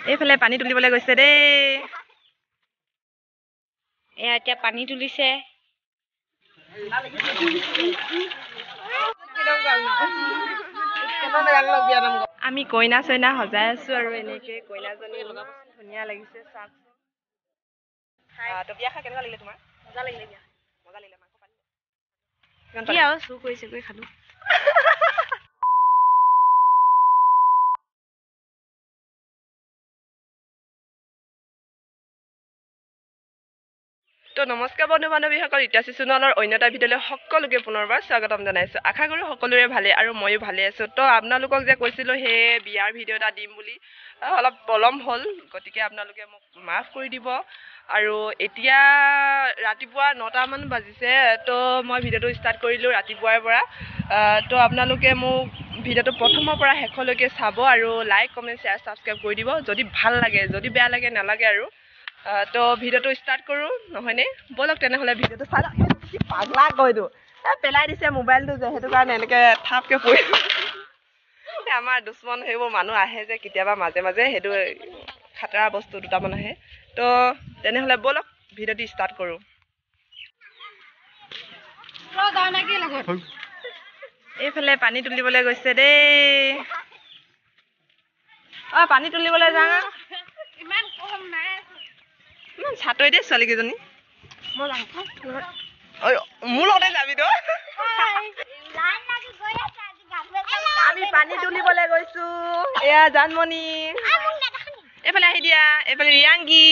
এইফালে পানী তুলিবলৈ গৈছে দেই। এয়া এতিয়া পানী তুলিছে। আমি কইনা চইনা সজাই আছো আৰু এনেকে কইনাজনী ধুনীয়া লাগিছে। তো বিয়া খাই কেনেকুৱা লাগিলে তোমাৰ? মজা লাগিলে বিয়া। মজা লাগিলে মাংস পানী। কি আৰু চুৰ কৰিছে কৰি খালো। তো নমস্কাৰ বন্ধু বান্ধৱীসকল, ইতিহাসী চেনেলৰ অন্য এটা ভিডিঅ'লৈ সকলোকে পুনৰবাৰ স্বাগতম জনাইছো। আশা কৰো সকলোৰে ভালে আৰু ময়ো ভালে আছো। তো আপোনালোকক যে কৈছিলো সেই বিয়াৰ ভিডিঅ' এটা দিম বুলি, অলপ পলম হ'ল, গতিকে আপোনালোকে মোক মাফ কৰি দিব। আৰু এতিয়া ৰাতিপুৱা 9টামান বাজিছে। তো মই ভিডিঅ'টো ষ্টাৰ্ট কৰিলোঁ ৰাতিপুৱাৰ পৰা। তো আপোনালোকে মোক ভিডিঅ'টো প্ৰথমৰ পৰা শেষলৈকে চাব আৰু লাইক কমেণ্ট শ্বেয়াৰ ছাবস্ক্ৰাইব কৰি দিব যদি ভাল লাগে। যদি বেয়া লাগে নালাগে আৰু। তো ভিডিঅ'টো ষ্টাৰ্ট কৰোঁ নহয়নে? ব'লক তেনেহ'লে ভিডিঅ'টো চাই লওঁ। পাগলা কৈতো পেলাই দিছে মোবাইলটো যে, সেইটো কাৰণে এনেকৈ থাপকৈ পৰি আমাৰ দুশ্মন সেইবোৰ মানুহ আহে যে কেতিয়াবা মাজে মাজে, সেইটো খাতৰা বস্তু দুটামান আহে। তো তেনেহ'লে ব'লক ভিডিঅ'টো ষ্টাৰ্ট কৰোঁ। এইফালে পানী তুলিবলৈ গৈছে দেই। পানী তুলিবলৈ যাওঁ। ইমান কম নাই। ইমান চাতৰি দেই ছোৱালীকেইজনী। মোৰ লগতে যাবি তই। আমি পানী তুলিবলৈ গৈছো। এয়া জানমণি, এইফালে আহি দিয়া। এইফালে ৰিয়াংগী।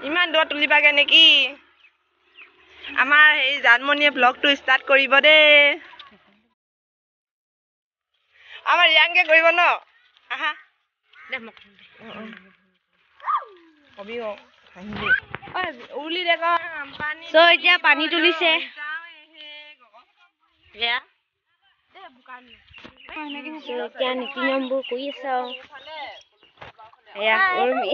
ইমান দূৰত তুলিবাগে নেকি? আমাৰ এই জানমণিয়ে ব্লগটো ষ্টাৰ্ট কৰিব দেই। আমাৰ ৰিয়াংগে কৰিব ন? আহা কবি উৰুলি দেখ পানী। এতিয়া পানী তুলিছে। এতিয়া নীতি নিয়মবোৰ কৰি আছে আৰু এয়া উৰ্মি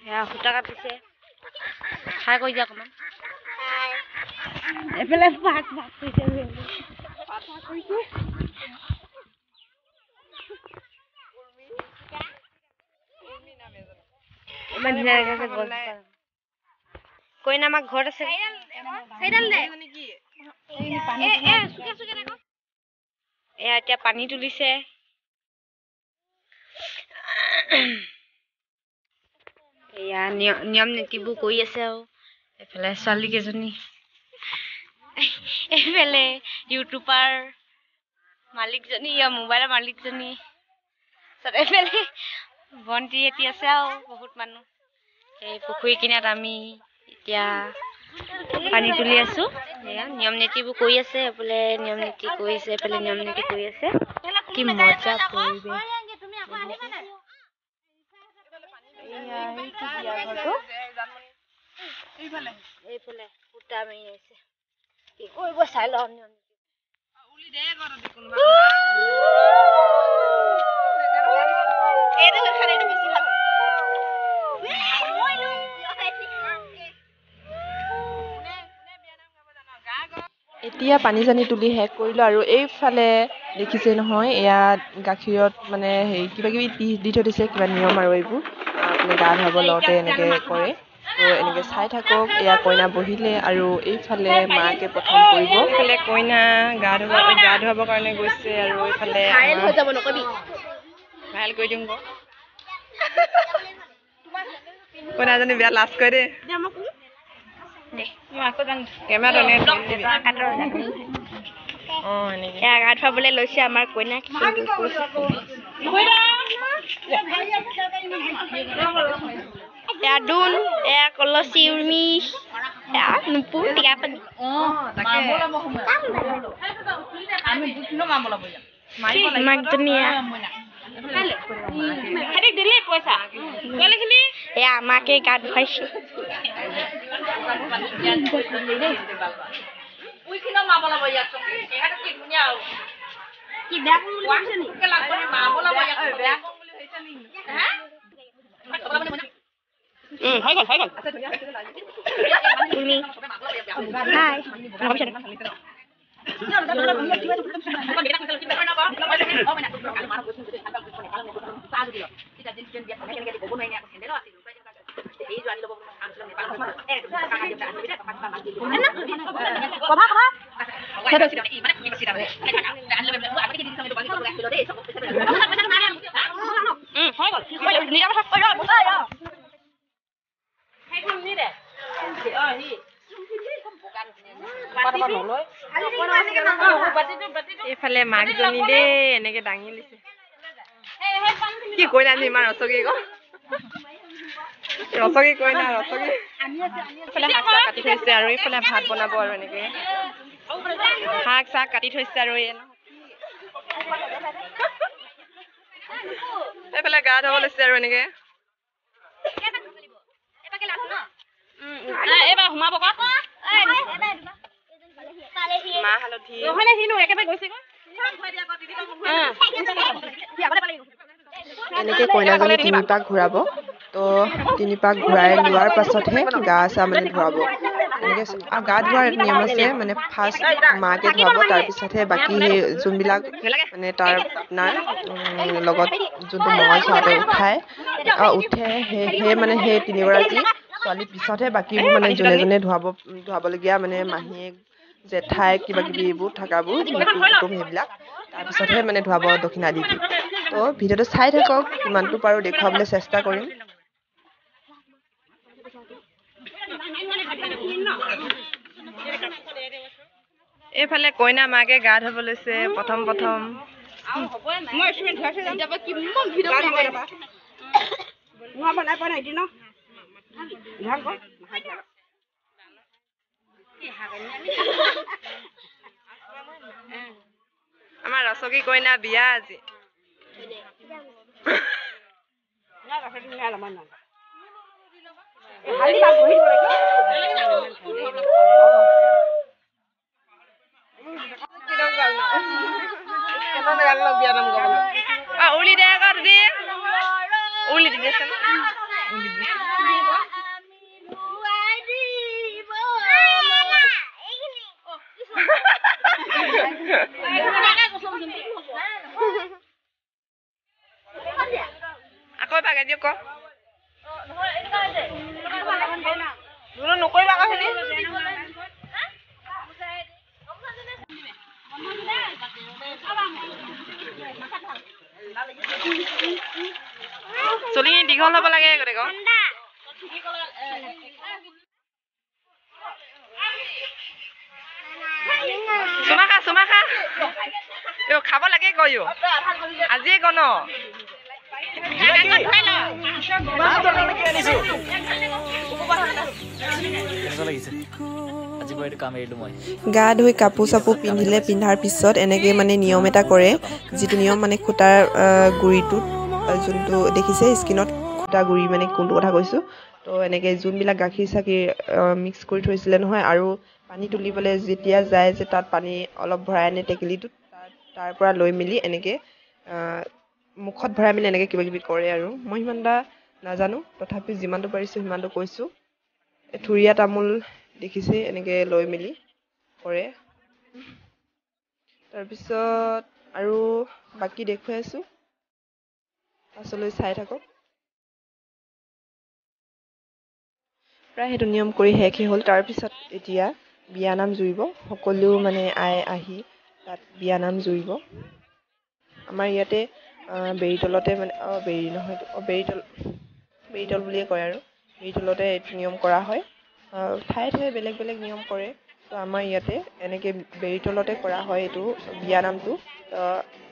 এয়া সূতা কাটিছে। খাই কৰি দিয়া অকণমান। এফালে ভাগ কৰিছে। ইমান ধুনীয়া লাগিছে গছ। কইনা আমাৰ ঘৰত আছে। এয়া এতিয়া পানী তুলিছে। এয়া নিয়ম নীতিবোৰ কৰি আছে আৰু এইফালে ছোৱালী কেইজনী, এইফালে ইউটিউবাৰ মালিকজনী, মোবাইলৰ মালিকজনী, এইফালে ভণ্টি এটি আছে আৰু বহুত মানুহ। এই পুখুৰী কিনাৰত আমি এতিয়া পানী তুলি আছো। এয়া নিয়ম নীতিবোৰ কৰি আছে। এইফালে নিয়ম নীতি কৰিছে, এইফালে নিয়ম নীতি কৰি আছে। কি মজা পৰিৱেশ। এইফালে সূতা মাৰি আছে। কি কৰিব চাই লওঁ। এতিয়া পানী চানী তুলি শেষ কৰিলোঁ আৰু এইফালে দেখিছে নহয়, এয়া গাখীৰত মানে হেৰি কিবা কিবি দি থৈ দিছে, কিবা নিয়ম আৰু এইবোৰ মানে গা ধুৱাব লওঁতে এনেকৈ কৰে। তো এনেকৈ চাই থাকক। এয়া কইনা বহিলে আৰু এইফালে মাকে প্ৰথম কৰিব। এইফালে কইনা গা ধুৱাবৰ কাৰণে গৈছে আৰু এইফালে ভাইৰেল কৰি দিম আকৌ। কইনাজনী বেয়া লাজ কৰে দেই। গা ধুৱাবলৈ লৈছে আমাৰ কইনাক। এয়া দোন, এয়া কলচি উৰ্মি, এয়া নুপু টিকা পানী। এয়া আমাকে গা ধুৱাইছে। হৈ গ'ল হাই এইফালে মাকজনী দেই এনেকে দাঙি লৈছে কি কইনা নি ইমান ৰচকি ক ৰচকি কইনা ৰচকি এইফালে শাক চাক কাটি থৈছে আৰু এইফালে ভাত বনাব আৰু এনেকে শাক চাক কাটি থৈছে আৰু এইফালে গা ধুব লৈছে আৰু এনেকে এইবাৰ সোমাব ক মা হালধি এনেকে কইনাজনী 3 পাক ঘূৰাব তো 3 পাক ঘূৰাই লোৱাৰ পাছতহে গা চা মানে ধুৱাব এনেকে আৰু গা ধোৱাৰ নিয়ম আছে মানে ফাৰ্ষ্ট মাকে ধুৱাব তাৰপিছতহে বাকী সেই যোনবিলাক মানে তাৰ আপোনাৰ লগত যোনটো মঙল চোৱাতে উঠে সেই মানে সেই 3গৰাকী ছোৱালীৰ পিছতহে বাকীবোৰ মানে যোনে যোনে ধুৱাবলগীয়া মানে মাহীয়েক জেঠাই কিবা কিবি এইবোৰ থাকাবোৰ কুটুম সেইবিলাক তাৰপিছতহে মানে ধুৱাব দক্ষিণা দি তো ভিডিঅ'টো চাই থাকক কিমানটো পাৰোঁ দেখুৱাবলৈ চেষ্টা কৰিম এইফালে কইনা মাকে গা ধুব লৈছে প্ৰথম আমাৰ ৰচকী কইনা বিয়া আজি উলি দে আকৌ দিদি উলি দি দেচোন আকৌ ভাগে দিয়ক ক নকৰিবা আকৌ চুলি দীঘল হ'ব লাগে গোটেই চুমা খা খাব লাগে কয় আজিয়ে ক ন গা ধুই কাপোৰ চাপোৰ পিন্ধাৰ পিছত এনেকে মানে নিয়ম এটা কৰে যিটো নিয়ম মানে খুটাৰ গুৰিটোত যোনটো দেখিছে স্কিনত খুটা গুৰি মানে কোনটো কথা কৈছোঁ তো এনেকে যোনবিলাক গাখীৰ চাখীৰ মিক্স কৰি থৈছিলে নহয় আৰু পানী তুলিবলৈ যেতিয়া যায় যে তাত পানী অলপ ভৰাই আনে টেকেলিটোত তাৰ পৰা লৈ মেলি এনেকে মুখত ভৰাই মেলি এনেকে কিবা কিবি কৰে আৰু মই সিমান এটা নাজানো তথাপি যিমানটো পাৰিছোঁ সিমানটো কৈছোঁ থুৰীয়া তামোল দেখিছে এনেকে লৈ মেলি কৰে তাৰপিছত আৰু বাকী দেখুৱাই আছোঁ পাছলৈ চাই থাকক প্ৰায় সেইটো নিয়ম কৰি শেষেই হ'ল তাৰপিছত এতিয়া বিয়ানাম জুৰিব সকলো মানে আই আহি তাত বিয়ানাম জুৰিব আমাৰ ইয়াতে বেৰিতলতে মানে বেৰিতল বুলিয়ে কয় আৰু বেৰিতলতে এইটো নিয়ম কৰা হয় ঠায়ে ঠায়ে বেলেগ বেলেগ নিয়ম কৰে তো আমাৰ ইয়াতে এনেকে বেৰিতলতে কৰা হয় এইটো বিয়ানামটো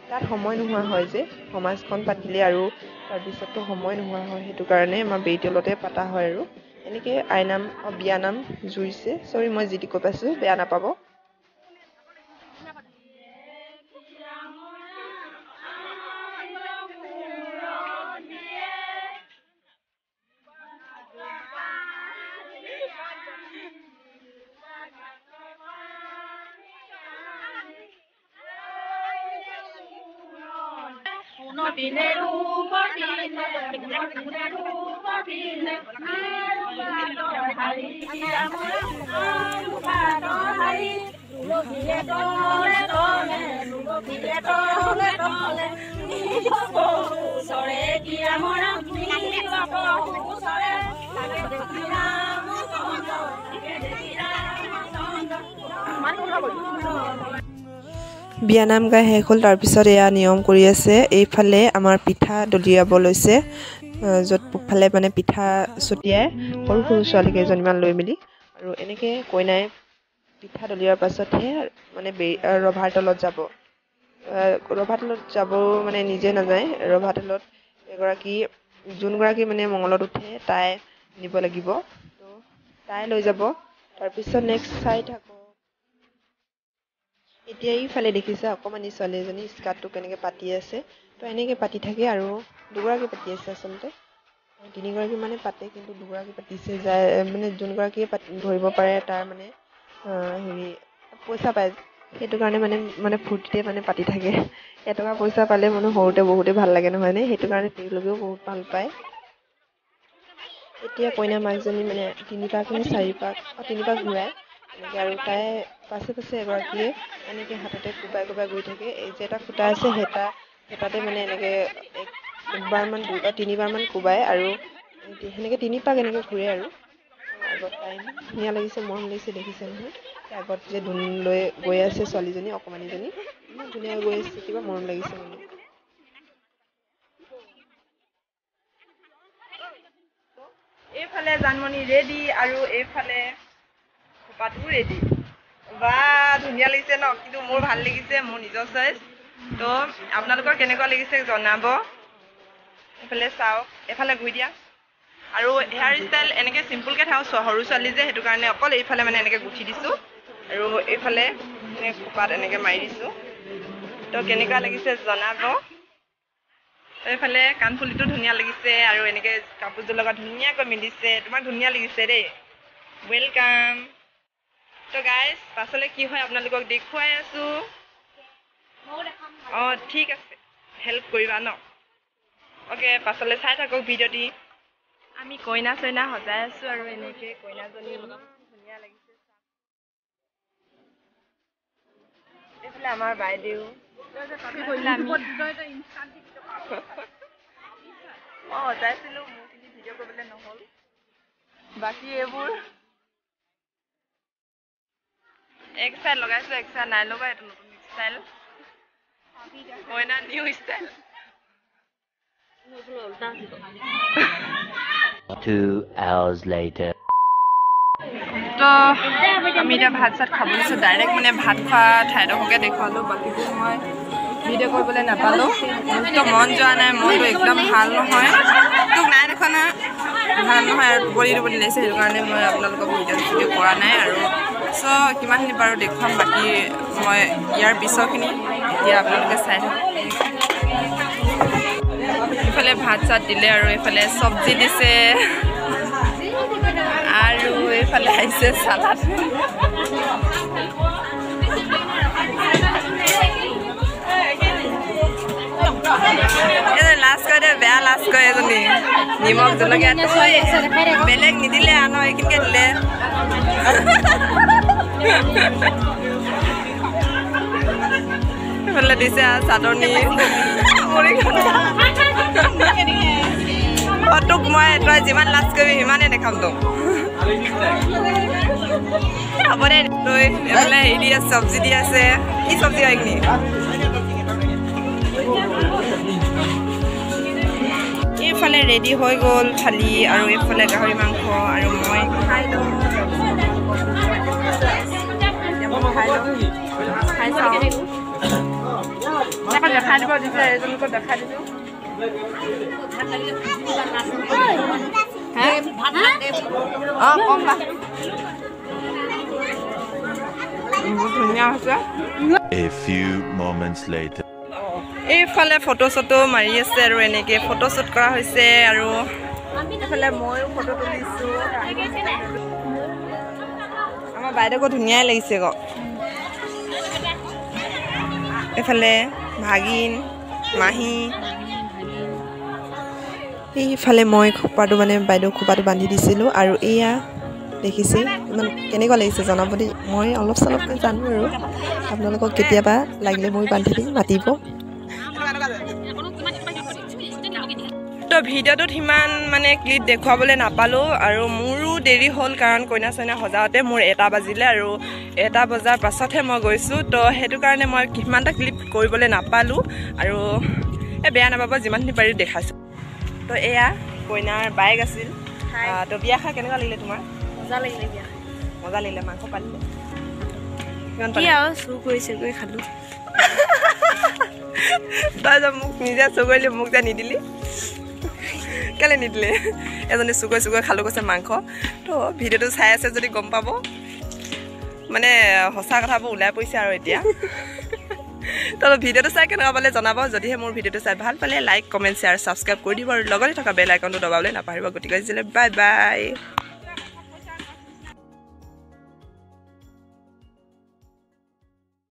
তাত সময় নোহোৱা হয় যে সমাজখন পাতিলে আৰু তাৰপিছততো সময় নোহোৱা হয় সেইটো কাৰণে আমাৰ বেৰিতলতে পতা হয় আৰু এনেকে বিয়ানাম জুৰিছে চৰি মই যি টি কৈ পাইছোঁ বেয়া নাপাব Por বিয়ানাম গাই শেষ হ'ল। তাৰপিছত এয়া নিয়ম কৰি আছে। এইফালে আমাৰ পিঠা দলিয়াব লৈছে, য'ত পূবফালে মানে পিঠা ছটিয়াই সৰু সৰু ছোৱালী কেইজনীমান লৈ মেলি, আৰু এনেকৈ কইনাই পিঠা দলিওৱাৰ পাছতহে মানে ৰভাৰ তলত যাব। ৰভা তলত যাব মানে নিজে নাযায়, ৰভা তলত যোনগৰাকী মানে মঙলত উঠে তাই নিব লাগিব, তো তাই লৈ যাব। তাৰপিছত নেক্সট চাই থাকোঁ। এতিয়া এইফালে দেখিছে অকণমানি ছোৱালী এজনী স্কাৰ্টটো কেনেকৈ পাতি আছে, তো এনেকৈ পাতি থাকে, আৰু দুগৰাকী পাতি আছে আচলতে, 3গৰাকী মানে পাতে, কিন্তু দুগৰাকী পাতিছে। যায় মানে যোনগৰাকীয়ে ধৰিব পাৰে তাৰ মানে পইচা পায়, সেইটো কাৰণে মানে ফূৰ্তিতে মানে পাতি থাকে। এটকা পইচা পালে মানে সৰুতে বহুতেই ভাল লাগে নহয়নে, সেইটো কাৰণে তেওঁলোকেও বহুত ভাল পায়। এতিয়া কইনা মাকজনী মানে 3 পাক নে 4 পাক ঘূৰাই এনেকৈ, আৰু তাই পাছে পাছে এগৰাকীয়ে এনেকৈ হাততে কোবাই কোবাই গৈ থাকে। এই যে এটা ফুটা আছে, হেতাতে মানে এনেকৈ 3বাৰমান কোবাই, আৰু সেনেকৈ 3 পাক এনেকৈ ঘূৰে। আৰু আগত তাই ধুনীয়া লাগিছে, মৰম লাগিছে, দেখিছে নহয়, আগত যে ধুন লৈ গৈ আছে ছোৱালীজনী, অকণমানিজনী ইমান ধুনীয়াকৈ গৈ আছে, কিবা মৰম লাগিছে মানে। এইফালে জানমণি ৰেডি, আৰু এইফালে খোপাটো ৰেডি। বা ধুনীয়া লাগিছে ন, কিন্তু মোৰ ভাল লাগিছে, মোৰ নিজৰ চইচ। তো আপোনালোকৰ কেনেকুৱা লাগিছে জনাব। এইফালে চাওক, এফালে ঘূৰি দিয়া। আৰু হেয়াৰ ষ্টাইল এনেকৈ চিম্পুলকৈ থাকক, সৰু ছোৱালী যে, সেইটো কাৰণে অকল এইফালে মানে এনেকৈ গুঠি দিছোঁ, আৰু এইফালে খোপাত এনেকৈ মাৰি দিছোঁ। তো কেনেকুৱা লাগিছে জনাব। এইফালে কাণফুলিটো ধুনীয়া লাগিছে, আৰু এনেকৈ কাপোৰযোৰ লগত ধুনীয়াকৈ মিলিছে। তোমাক ধুনীয়া লাগিছে দেই, ৱেলকাম। তো গাইজ পাছলৈ কি হয় আপোনালোকক দেখুৱাই আছোঁ। অঁ ঠিক আছে, হেল্প কৰিবা ন। অ'কে, পাছলৈ চাই থাকক ভিডিঅ'টি। আমি কইনা চইনা সজাই আছোঁ, আৰু এনেকৈ কইনাজনী ধুনীয়া লাগিছে। এইফালে আমাৰ বাইদেউ, মই সজাইছিলোঁ, মোৰখিনি ভিডিঅ' কৰিবলৈ নহ'ল। বাকী এইবোৰ এক ষ্টাইল লগাইছোঁ, এক ষ্টাইল নাই লগা, এইটো নতুন ষ্টাইল, কইনা নিউ ষ্টাইল। 2 hours later. তো আমি এতিয়া ভাত চাত খাব লৈছোঁ। ডাইৰেক্ট মানে ভাত খোৱা ঠাইডোখৰকে দেখুৱালোঁ, বাকীবোৰ মই ভিডিঅ' কৰিবলৈ নাপালোঁ। তো মন যোৱা নাই, মনটো একদম ভাল নহয়, তোক নাই দেখা না, ভাল নহয়, আৰু টোপনি লাগিছে, সেইটো কাৰণে মই আপোনালোকক ভিডিঅ' কৰা নাই। আৰু চ' কিমানখিনি বাৰু দেখুৱাম, বাকী মই ইয়াৰ পিছৰখিনি এতিয়া আপোনালোকে চাই থাকক। এইফালে ভাত চাত দিলে, আৰু এইফালে চব্জি দিছে, আৰু এইফালে আহিছে চালাড। লাজ কৰে দে, বেয়া লাজ কৰে এজনী। নিমখ জলকীয়া বেলেগ নিদিলে, আনৰ এইখিনিকে দিলে। এইফালে দিছে চাটনি, তোক মই তই যিমান লাজ কৰিবি সিমানেই দেখাম তোক। হ'ব দে, তই এইফালে হেৰি দি আছে, চব্জি দি আছে। কি চব্জি হয় এইখিনি? এইফালে ৰেডি হৈ গ'ল থালি, আৰু এইফালে গাহৰি মাংস, আৰু মই খাই লওঁ। খাই চাওঁ, দেখাই দিব দিছে, এজনীকো দেখাই দিছোঁ। অঁ কম বা, বহুত ধুনীয়া হৈছে। A few moments later. এইফালে ফটো চটো মাৰি আছে, আৰু এনেকৈ ফটো শ্বুট কৰা হৈছে, আৰু এইফালে ময়ো ফটো তুলিছোঁ। আমাৰ বাইদেউকো ধুনীয়াই লাগিছে আকৌ। এইফালে ভাগিন, মাহী। এইফালে মই খোপাটো মানে বাইদেউ খোপাটো বান্ধি দিছিলোঁ, আৰু এয়া দেখিছে ইমান কেনেকুৱা লাগিছে জনাব দেই মই অলপ চলপকৈ জানো আৰু আপোনালোকক কেতিয়াবা লাগিলে মই বান্ধি দিম মাতিব তো ভিডিঅ'টোত সিমান মানে ক্লিপ দেখুৱাবলৈ নাপালোঁ আৰু মোৰো দেৰি হ'ল কাৰণ কইনা চইনা সজাওঁতে মোৰ 1টা বাজিলে আৰু 1টা বজাৰ পাছতহে মই গৈছোঁ তো সেইটো কাৰণে মই সিমানটা ক্লিপ কৰিবলৈ নাপালোঁ আৰু বেয়া নাপাব যিমানখিনি পাৰি দেখাইছোঁ তো এয়া কইনাৰ বাইক আছিল তো বিয়া খাই কেনেকুৱা লাগিলে তোমাৰ মজা লাগিলে মাংস পালিলে চুৰ কৰি খালোঁ তই যে মোক নিজে চুৰ কৰিলি মোক যে নিদিলি কেলে নিদিলে এজনী চুকৈ খালোঁ কৈছে মাংস তো ভিডিঅ'টো চাই আছে যদি গম পাব মানে সঁচা কথাবোৰ ওলাই পৰিছে আৰু এতিয়া তো ভিডিঅ'টো চাই কেনেকুৱা পালে জনাব যদিহে মোৰ ভিডিঅ'টো চাই ভাল পালে লাইক কমেণ্ট শ্বেয়াৰ ছাবস্ক্ৰাইব কৰি দিব আৰু লগতে থকা বেল আইকনটো দবাবলৈ নাপাহৰিব গতিকে বাই বাই